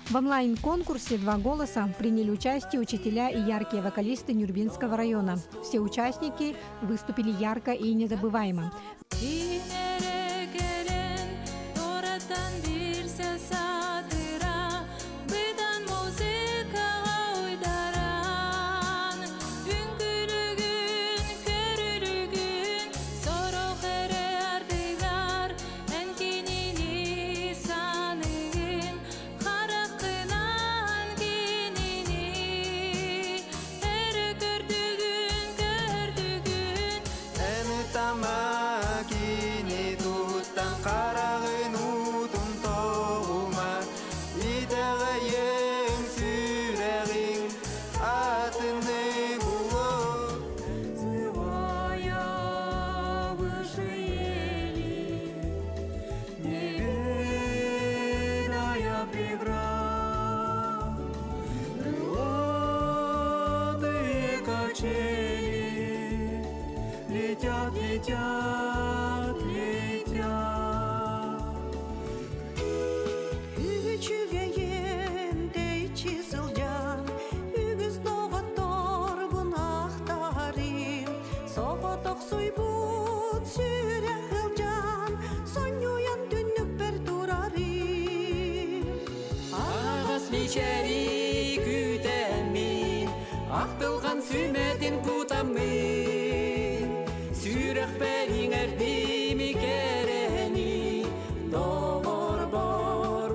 В онлайн-конкурсе «Два голоса» приняли участие учителя и яркие вокалисты Нюрбинского района. Все участники выступили ярко и незабываемо. Қарағын ұтын тоғыма Идағайың сүрәғің атының ұлы Зывая выше ели Неведая преград Крылатые качели Летят, летят, летят Вечери күтәмин, ақтылған сүмәтін күтәмин. Сүрәқ бәрің әрдемі кәрәні, доғыр бар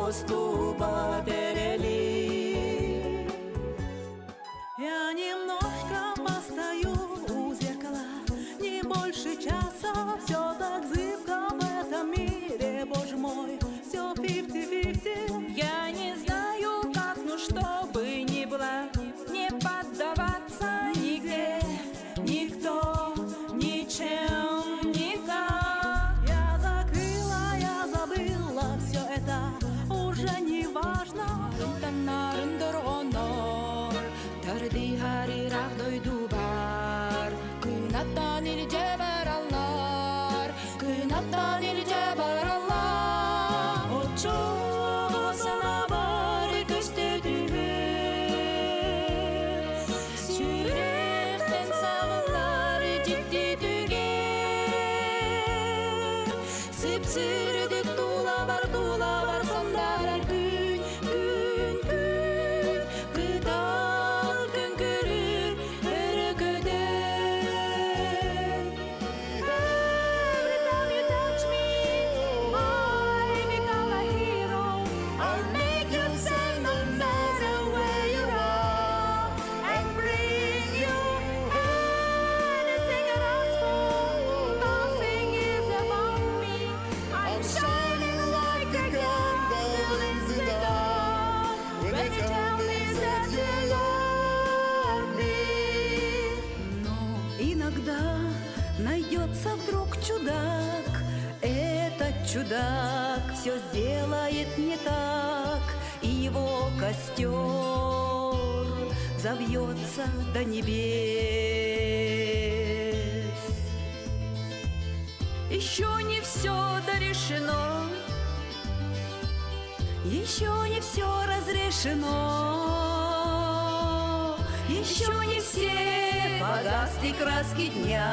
остуба тәрәли. Я немножко постою у зеркала, не больше часа, все так зыбко в этом мире, боже мой, все 50-50. Я не знаю, как, ну чтобы ни было, не поддаваться нигде, никто, ничем, никак. Я закрыла, я забыла, все это уже не важно. Тәрді харирақ дойду бар, күн аттан елде бар аллар, күн аттан елде бар аллар. Отчу сана бар көсті түгір, сүректен сағынлар жетті түгер. Сіп-сірдік тула бар сондар әр күн, күн, күн, күдал күн көрір өрі көдер. Every time you touch me, I become a hero. I'll make you sing no matter where you are, and bring you anything I ask for. Nothing is above me. I'm shining like a candle in the dark. When you tell me that you love me. Но иногда найдется вдруг чудак. Этот чудак все сделает не так, и его костер завьется до небес. Еще не все дорешено, еще не все разрешено, еще не все погасли краски дня,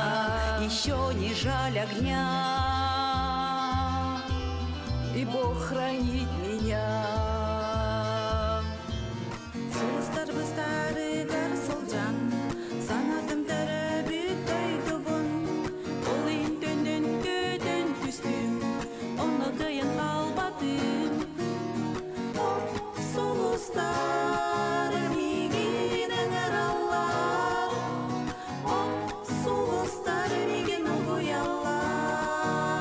еще не жаль огня, и Бог хранит меня. Соғыстар старый гарсылжан, санатым тәрәбіттей тұбын, олын төнден көден түстім, оны дайын қалбатым. Соғыстар меген әңір аллар, соғыстар меген ұғый аллар,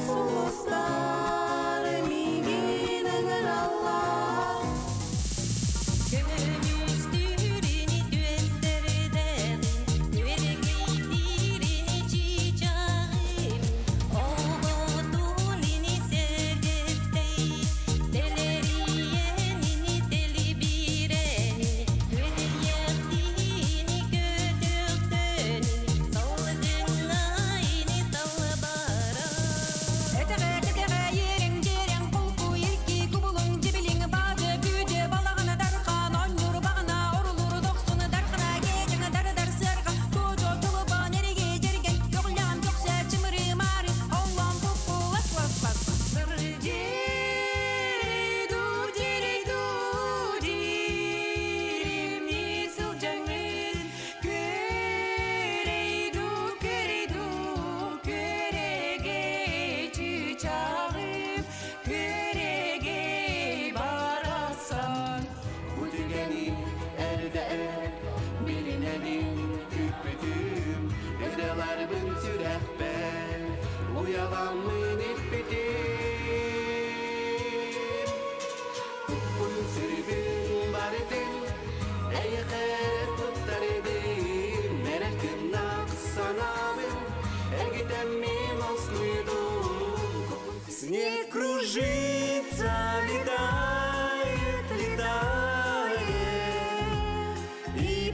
соғыстар меген әңір аллар. Кемені үстірін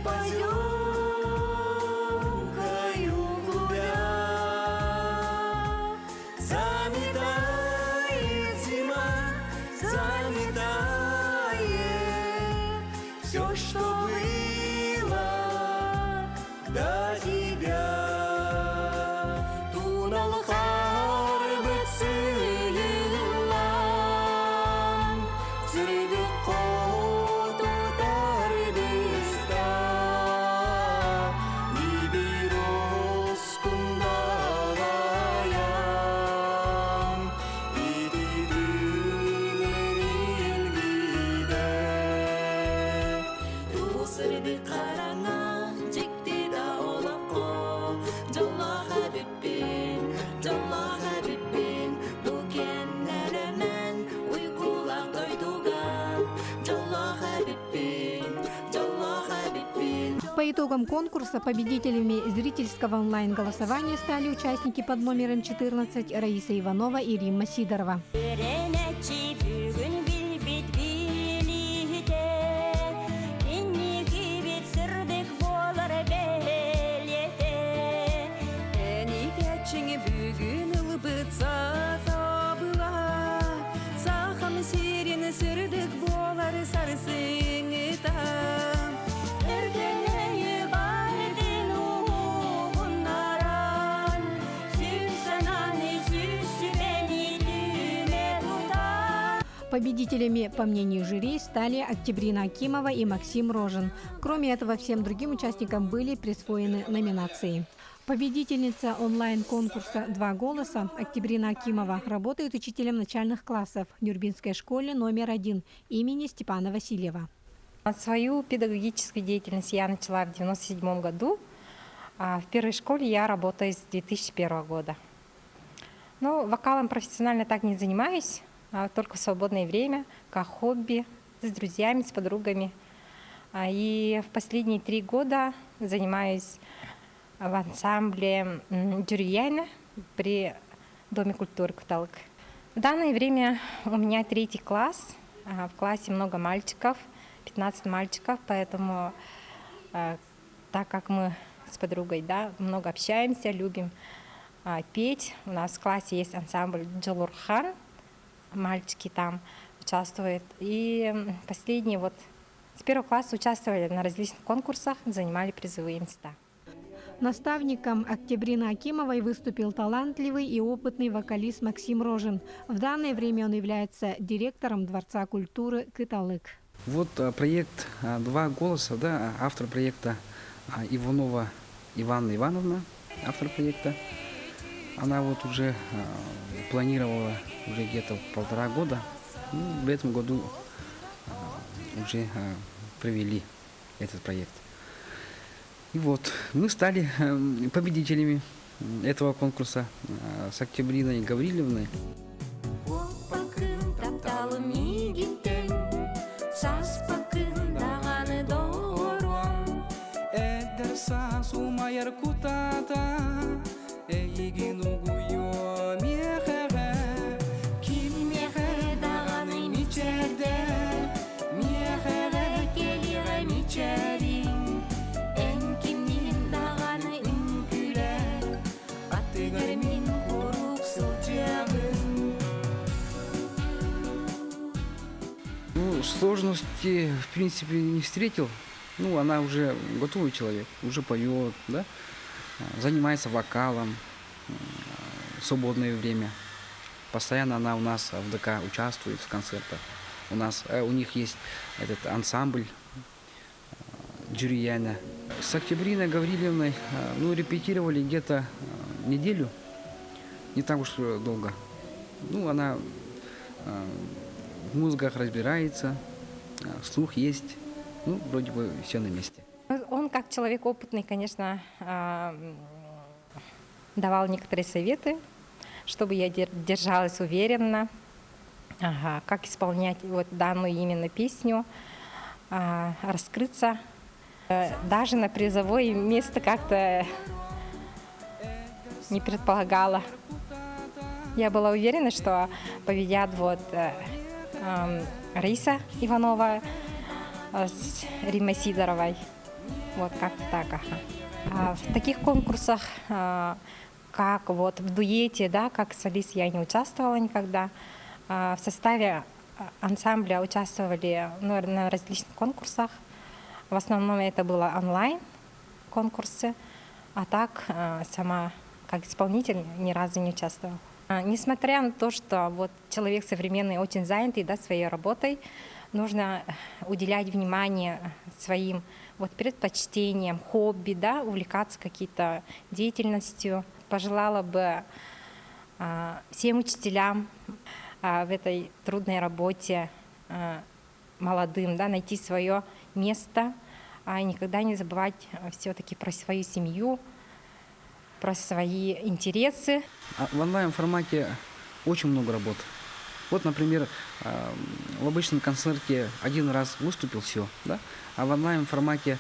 поземкою гуля. Заметает зима, заметает все, что было до тебя. Тунал харбцы елан, цырды котутар биста, и бирос кундалаян, и дидинерин гиде. Тусырды караңа, жекти да олаққо, жолла хабиббин, бу кеннеремен уйкулақ тойтуган, жолла хабиббин. По итогам конкурса победителями зрительского онлайн-голосования стали участники под номером 14 Раиса Иванова и Римма Сидорова. Öğreneci bugün bilbit bilite, inni kibit sırdık bolar belete. Әнигәчеңе бүгін ылбыт сатабыла, сахам сирені сүрдік болар сарысыңыта. Erkeğe bardin uğunlaran, süsen hani süsü beni düğme tutar. Победителями, по мнению жюри, стали Октябрина Акимова и Максим Рожин. Кроме этого, всем другим участникам были присвоены номинации. Победительница онлайн-конкурса «Два голоса» Октябрина Акимова работает учителем начальных классов в Нюрбинской школе номер 1 имени Степана Васильева. Свою педагогическую деятельность я начала в 1997 году. В первой школе я работаю с 2001 года. Но вокалом профессионально так не занимаюсь, только в свободное время, как хобби, с друзьями, с подругами. И в последние 3 года занимаюсь в ансамбле Джурияйна при Доме культуры Куталык. В данное время у меня 3 класс. В классе много мальчиков, 15 мальчиков, поэтому так как мы с подругой много общаемся, любим петь. У нас в классе есть ансамбль Джалурхан, мальчики там участвуют. И последние с 1 класса участвовали на различных конкурсах, занимали призовые места. Наставником Октябрины Акимовой выступил талантливый и опытный вокалист Максим Рожин. В данное время он является директором Дворца культуры Кыталык. Вот проект «Два голоса», автор проекта Иванова Иванна Ивановна, автор проекта. Она уже планировала уже где-то 1,5 года. В этом году уже провели этот проект. И мы стали победителями этого конкурса с Октябриной Гаврилевной. Оппакын тапталым игинтен, саспакын дағаны доғырон. Эдер сумайыр кутата, эйгин угуё мехеге. Ким мехе дағаны мичерде, мехеге келире мичерин. Эн кимнин дағаны үңкүле, атыгырмин корук сылжағын. Сложности, в принципе, не встретил. Она уже готовый человек, уже поет, занимается вокалом в свободное время. Постоянно она у нас в ДК участвует в концертах. У них есть этот ансамбль Джурияйна. С Октябриной Гаврилевной репетировали где-то неделю, не так уж долго. Она в музыках разбирается, слух есть, вроде бы все на месте. Он, как человек опытный, конечно, давал некоторые советы, чтобы я держалась уверенно, как исполнять данную именно песню, раскрыться. Даже на призовое место как-то не предполагала. Я была уверена, что победят Раиса Иванова с Риммой Сидоровой. Вот как-то так, ага. А в таких конкурсах, как вот в дуэте, да, как солист я не участвовала никогда. В составе ансамбля участвовали на различных конкурсах. В основном это было онлайн конкурсы, а так сама как исполнитель ни разу не участвовала. Несмотря на то, что вот человек современный очень занятый, да, своей работой, нужно уделять внимание своим вот предпочтениям, хобби, да, увлекаться какой-то деятельностью. Пожелала бы всем учителям в этой трудной работе, молодым, да, найти свое место, и никогда не забывать все-таки про свою семью, про свои интересы. В онлайн-формате очень много работ. Вот, например, в обычном концерте один раз выступил, все, да? А в онлайн-формате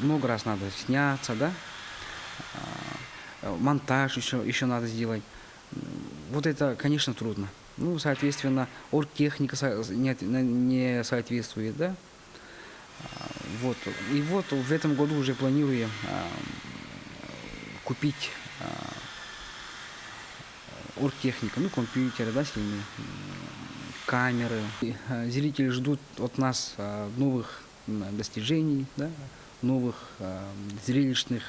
много раз надо сняться, да? Монтаж еще надо сделать. Вот это, конечно, трудно. Ну, соответственно, оргтехника не соответствует, да? Вот. И вот в этом году уже планируем купить оргтехнику, ну, компьютеры, да, сильные, камеры. И зрители ждут от нас новых достижений, да, новых зрелищных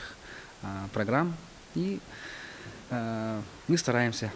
программ, и мы стараемся.